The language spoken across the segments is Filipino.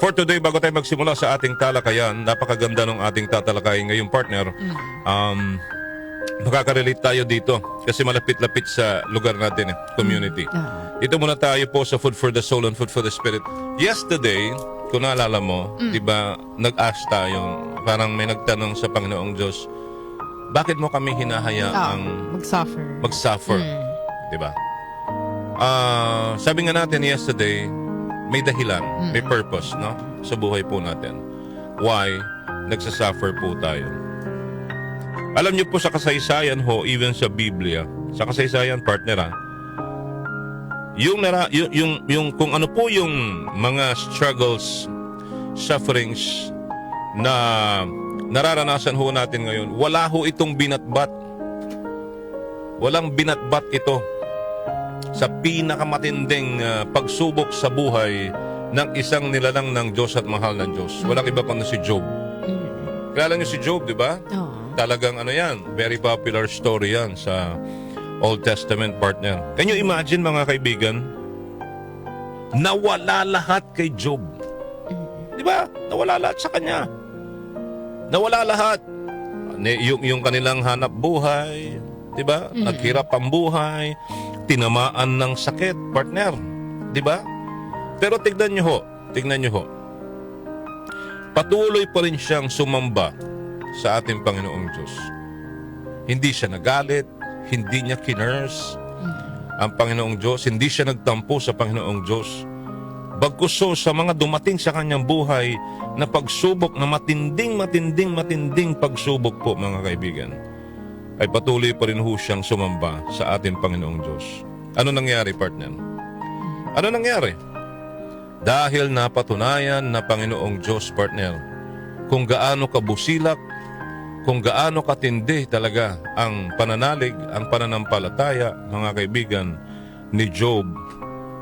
For today, bago tayo magsimula sa ating talakayan, napakaganda ng ating tatalakayin ngayong partner. Makaka-relate tayo dito kasi malapit-lapit sa lugar natin, community. Ito muna tayo po sa Food for the Soul and Food for the Spirit. Yesterday, kung naalala mo, di ba, nag-ask tayo, parang may nagtanong sa Panginoong Diyos, bakit mo kami hinahayaang mag-suffer? Di ba? Sabi nga natin yesterday, may dahilan, may purpose, no? Sa buhay po natin. Why nagsasuffer po tayo? Alam niyo po sa kasaysayan ho, even sa Biblia, sa kasaysayan, partner, yung kung ano po yung mga struggles, sufferings na nararanasan ho natin ngayon, wala ho itong binatbat. Walang binatbat ito sa pinakamatinding pagsubok sa buhay ng isang nilalang ng Diyos at mahal ng Diyos. Walang iba kundi si Job. Kilala niyo si Job, di ba? Talagang ano yan, very popular story yan sa Old Testament, partner. Can you imagine, mga kaibigan, nawala lahat kay Job. Di ba? Nawala lahat sa kanya. Nawala lahat. Yung kanilang hanap buhay, di ba? Naghirap ang buhay, tinamaan ng sakit, partner. Di ba? Pero tignan nyo ho. Patuloy pa rin siyang sumamba sa ating Panginoong Diyos. Hindi siya nagalit, hindi niya kinurse ang Panginoong Diyos, hindi siya nagtampo sa Panginoong Diyos. Bagkus sa mga dumating sa kanyang buhay na pagsubok, na matinding pagsubok po, mga kaibigan, ay patuloy pa rin ho siyang sumamba sa ating Panginoong Diyos. Ano nangyari, partner? Ano nangyari? Dahil napatunayan na Panginoong Diyos, partner, kung gaano kabusilak, kung gaano katindi talaga ang pananalig, ang pananampalataya, mga kaibigan, ni Job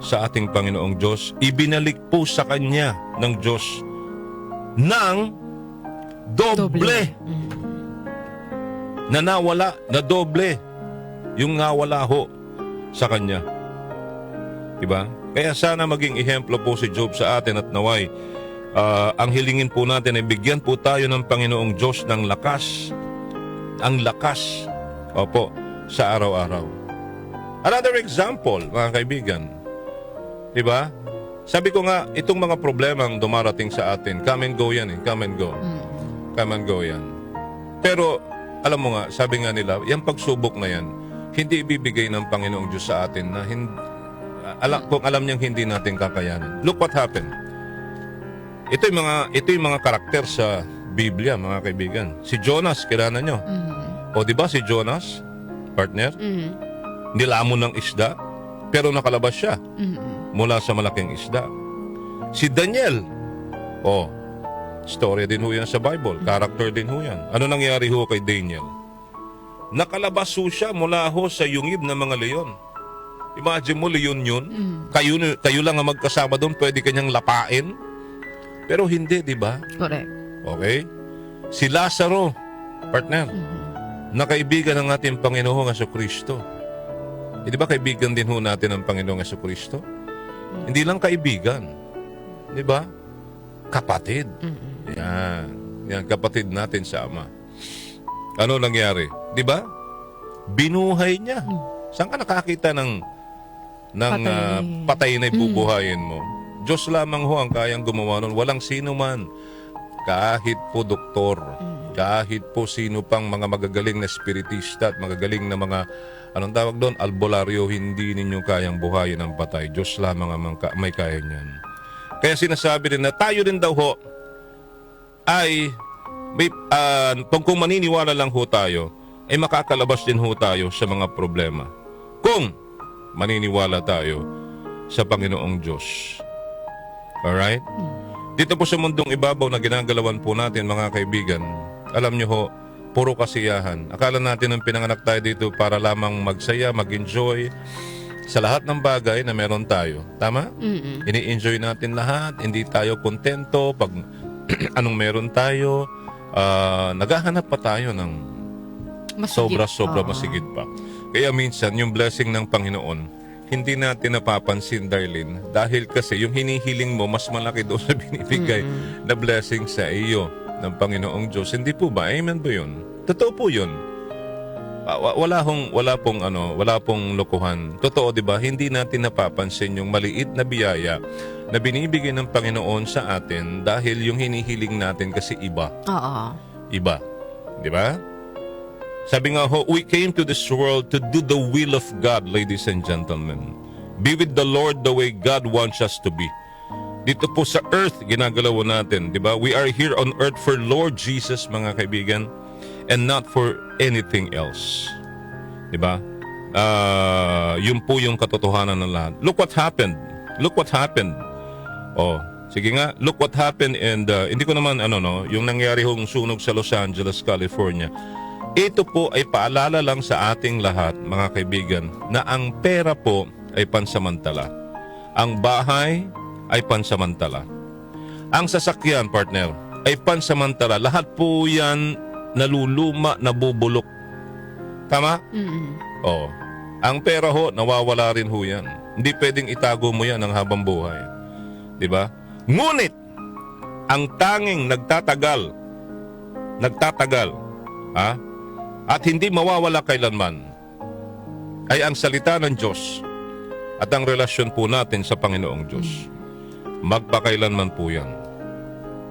sa ating Panginoong Diyos, ibinalik po sa kanya ng Diyos ng doble. Na nawala, na doble yung nawala ho sa kanya. Diba? Kaya sana maging ehemplo po si Job sa atin at naway ang hilingin po natin ay bigyan po tayo ng Panginoong Diyos ng lakas. Ang lakas, opo, sa araw-araw. Another example, mga kaibigan. Diba? Sabi ko nga, itong mga problemang dumarating sa atin, come and go yan eh, come and go. Come and go yan. Pero, alam mo nga, sabi nga nila, yung pagsubok na yan, hindi ibibigay ng Panginoong Diyos sa atin na kung alam niyang hindi natin kakayanin. Look what happened. Ito yung mga karakter sa Biblia, mga kaibigan. Si Jonas, kilala nyo? O di ba si Jonas, partner? Nilamon ng isda, pero nakalabas siya mula sa malaking isda. Si Daniel, story din ho yan sa Bible, character din ho yan. Ano nangyari ho kay Daniel? Nakalabas ho siya mula ho sa yungib ng mga leon. Imagine mo, leon yun. Kayo lang ang magkasama doon, pwede kanyang lapain. Pero hindi, di ba? Correct. Okay? Si Lazaro, partner, na kaibigan ng ating Panginoong Jesucristo. Di ba kaibigan din ho natin ang Panginoong Jesucristo? Hindi lang kaibigan. Di ba? Kapatid. Yan, kapatid natin sa Ama. Ano nangyari? Di ba? Binuhay niya. Saan ka nakakita ng patay na bubuhayin mo? Diyos lamang ho ang kayang gumawa nun. Walang sino man. Kahit po doktor, kahit po sino pang mga magagaling na spiritista at magagaling na mga, anong tawag doon, albularyo, hindi ninyo kayang buhayin ang patay. Diyos lamang ang may kaya niyan. Kaya sinasabi rin na tayo rin daw ho ay kung maniniwala lang ho tayo, ay makakalabas din ho tayo sa mga problema. Kung maniniwala tayo sa Panginoong Diyos. Alright? Dito po sa mundong ibabaw na ginagalawan po natin, mga kaibigan, alam nyo ho, puro kasiyahan. Akala natin ang pinanganak tayo dito para lamang magsaya, mag-enjoy sa lahat ng bagay na meron tayo. Tama? Ini-enjoy natin lahat. Hindi tayo kontento pag anong meron tayo. Naghahanap pa tayo ng sobra-sobra masigit pa. Kaya minsan, yung blessing ng Panginoon, hindi natin napapansin, Darlene, dahil kasi yung hinihiling mo mas malaki doon sa binibigay na blessing sa iyo ng Panginoong Diyos. Hindi po ba? Amen ba yun? Totoo po yun. Wala pong lokohan. Totoo, 'di ba? Hindi natin napapansin yung maliit na biyaya na binibigay ng Panginoon sa atin dahil yung hinihiling natin kasi iba. Oo. Iba. 'Di ba? Sabi nga ho, we came to this world to do the will of God, ladies and gentlemen. Be with the Lord the way God wants us to be. Dito po sa earth, ginagalaw natin, di ba? We are here on earth for Lord Jesus, mga kaibigan, and not for anything else. Di ba? Yun po yung katotohanan ng lahat. Look what happened. Look what happened. Oh, sige nga, look what happened and hindi ko naman yung nangyari hong sunog sa Los Angeles, California. Ito po ay paalala lang sa ating lahat, mga kaibigan, na ang pera po ay pansamantala. Ang bahay ay pansamantala. Ang sasakyan, partner, ay pansamantala. Lahat po yan naluluma, nabubulok. Tama? Oo. Ang pera ho, nawawala rin ho yan. Hindi pwedeng itago mo yan ng habang buhay. Diba? Ngunit, ang tanging nagtatagal, at hindi mawawala kailanman, ay ang salita ng Diyos at ang relasyon po natin sa Panginoong Diyos. Magpakailanman po yan.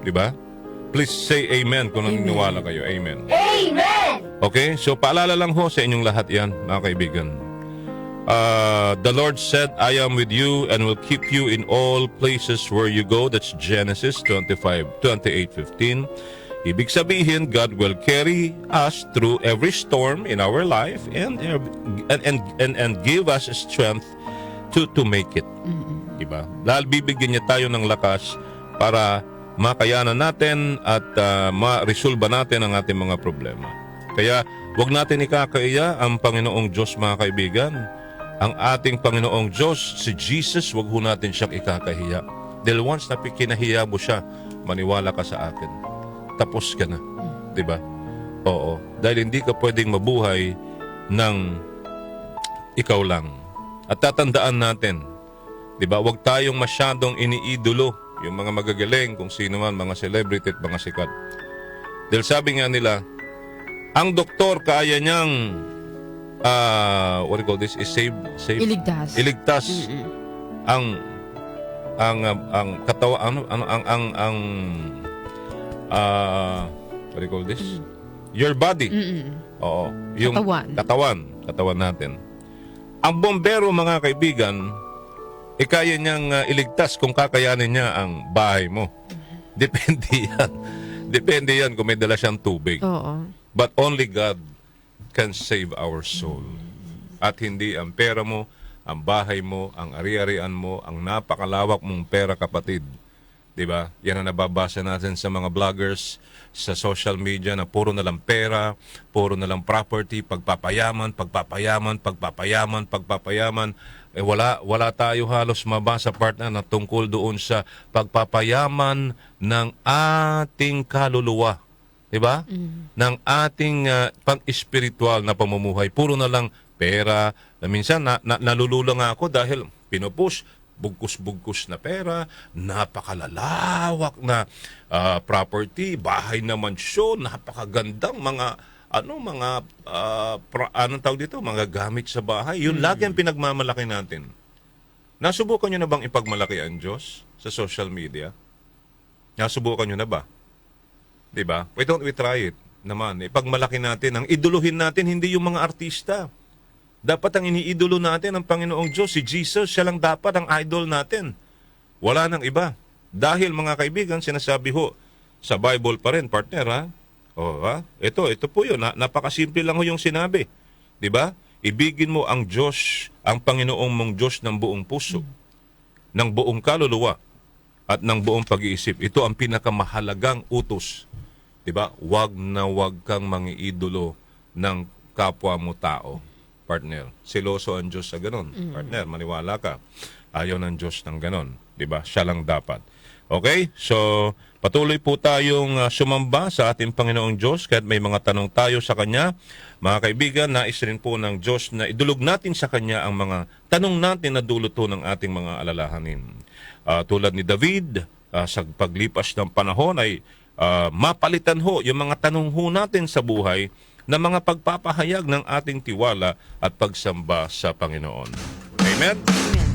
Diba? Please say amen kung naniniwala kayo. Amen. Amen! Okay? So paalala lang ho sa inyong lahat yan, mga kaibigan. The Lord said, I am with you and will keep you in all places where you go. That's Genesis 28:15. Ibig sabihin, God will carry us through every storm in our life and give us strength to make it. Diba? Dahil bibigyan niya tayo ng lakas para makayanan natin at ma-resolve natin ang ating mga problema. Kaya wag natin ikakaiya ang Panginoong Diyos, mga kaibigan. Ang ating Panginoong Diyos, si Jesus, wag ho natin siyang ikakahiya. Dahil once na kinahiya mo siya, maniwala ka sa akin. Tapos ka na. Diba? Oo. Dahil hindi ka pwedeng mabuhay ng ikaw lang. At tatandaan natin, diba? Huwag tayong masyadong iniidolo yung mga magagaling, kung sino man, mga celebrity at mga sikat. Dahil sabi nga nila, ang doktor kaya niyang what do you call this? Save Iligtas. Iligtas ang katawan, what do you call this? Your body. Oo. Yung katawan natin. Ang bombero, mga kaibigan, kaya niyang iligtas kung kakayanin niya ang bahay mo. Depende yan. Depende yan kung may dala siyang tubig. Oo. But only God can save our soul. At hindi ang pera mo, ang bahay mo, ang ari-arian mo, ang napakalawak mong pera, kapatid. Diba? Yan ang nababasa natin sa mga vloggers, sa social media, na puro na lang pera, puro na lang property, pagpapayaman. Wala tayo halos mabasa, partner, na tungkol doon sa pagpapayaman ng ating kaluluwa. Diba? Ng ating pang-espiritual na pamumuhay. Puro na lang pera. Minsan nalulula nga ako dahil pinupush, bugkus-bugkus na pera, napakalalawak na property, bahay na mansyon, napakagandang mga anong tawag dito, mga gamit sa bahay. Yun lagi ang pinagmamalaki natin. Nasubukan nyo na bang ipagmalaki ang Diyos sa social media? Nasubukan nyo na ba? Diba? Why don't we try it naman? Ipagmalaki natin, ang iduluhin natin hindi yung mga artista. Dapat ang iniidolo natin ang Panginoong Diyos, si Jesus, siya lang dapat ang idol natin. Wala nang iba. Dahil, mga kaibigan, sinasabi ho, sa Bible pa rin, partner, ha? O, ha? Ito po yun. Napakasimple lang ho yung sinabi. Diba? Ibigin mo ang Diyos, ang Panginoong mong Diyos ng buong puso, ng buong kaluluwa, at ng buong pag-iisip. Ito ang pinakamahalagang utos. Diba? Wag na wag kang mangiidolo ng kapwa mo tao. Partner, seloso ang Diyos sa ganon. Partner, maniwala ka. Ayaw ng Diyos ng ganon. Diba? Siya lang dapat. Okay? So, patuloy po tayong sumamba sa ating Panginoong Diyos kahit may mga tanong tayo sa Kanya. Mga kaibigan, nais rin po ng Diyos na idulog natin sa Kanya ang mga tanong natin na dulot ng ating mga alalahanin. Tulad ni David, sa paglipas ng panahon ay mapalitan ho yung mga tanong ho natin sa buhay na mga pagpapahayag ng ating tiwala at pagsamba sa Panginoon. Amen? Amen.